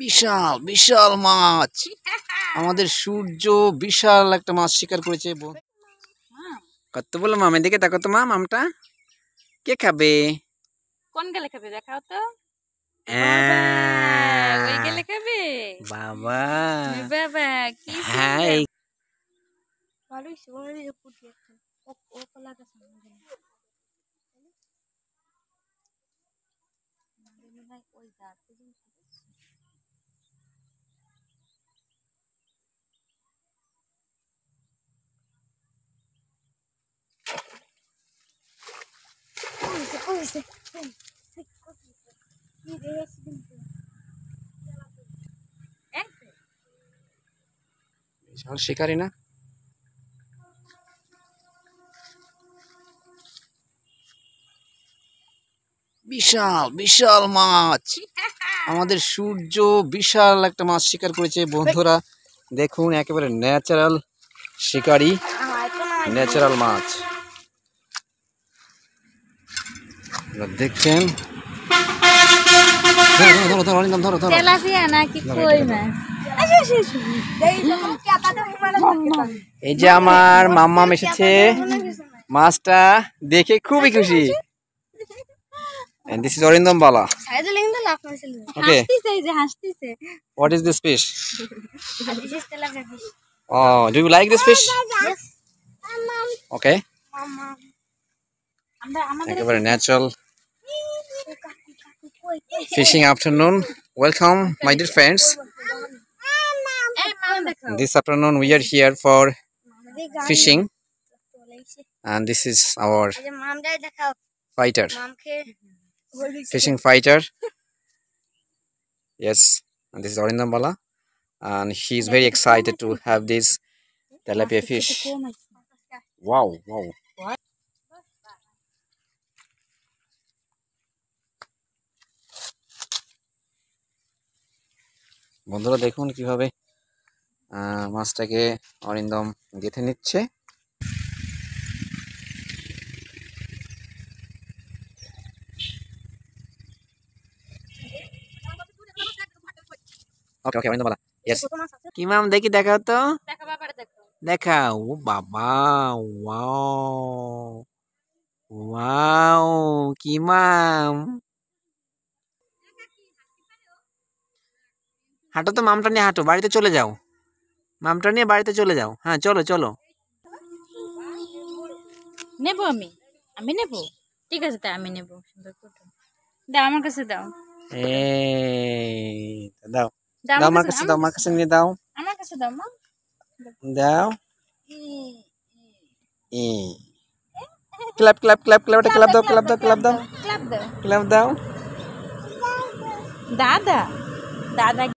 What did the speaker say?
বিশাল বিশাল মাছ। আমাদের সূর্য বিশাল একটা মাছ শিকার করেছে। কত বলো মাম, এদিকে দেখো তো মাম, আমটা কে খাবে? কোন গেলে খাবে দেখাও তো। ওই বাবা গেলে খাবে। বাবা বাবা কি হ্যাঁ সুন্দর। ভালোই সোনালি পুঁটি একটা ও কলা গাছ ওই গাছ বিশাল শিকারি না? বিশাল বিশাল মাছ। আমাদের সূর্য বিশাল একটা মাছ শিকার করেছে বন্ধুরা। দেখুন একেবারে ন্যাচারাল শিকারি, ন্যাচারাল মাছ দেখছেন। ধরো ধরো অরিন্দম, ধরো ধরো। তেলাপিয়া নাকি কই মাছ? এই যে আমার মাম্মাম এসেছে, মাছটা দেখে খুবই খুশি। And this is Orindam Bala. Okay. What is this fish? Oh, do you like this fish? Okay. একেবারে natural fishing afternoon. Welcome, my dear friends. This afternoon we are here for fishing, and this is our fighter, fishing fighter. Yes, and this is Orindam Bala, and he is very excited to have this tilapia fish. Wow, wow. বন্ধুরা দেখুন কিভাবে মাছটাকে অরিন্দম গেঁথে নিচ্ছে। ওকে ওকে অরিন্দম বলা। Yes কি মাম, দেখি দেখাও তো, দেখাও। ও বাবা, ওয়াও ওয়াও, কি মাম। হাঁটো তো মামটা নিয়ে, হাঁটো, বাড়িতে চলে যাও, মামটা নিয়ে বাড়িতে চলে যাও। হ্যাঁ চলো চলো। নেবো আমি নেবো। ঠিক আছে তাই আমি নেবো। দাও আমার কাছে দাও। এই দাও দাও আমার কাছে, দাও আমার কাছে নিয়ে দাও, আমার কাছে দাও মা। দাও। Clap clap clap clap, clap দাও, ক্ল্যাপ দাও, ক্ল্যাপ দাও, ক্লাব দাও। ক্ল্যাপ দাও। দাদা দাদা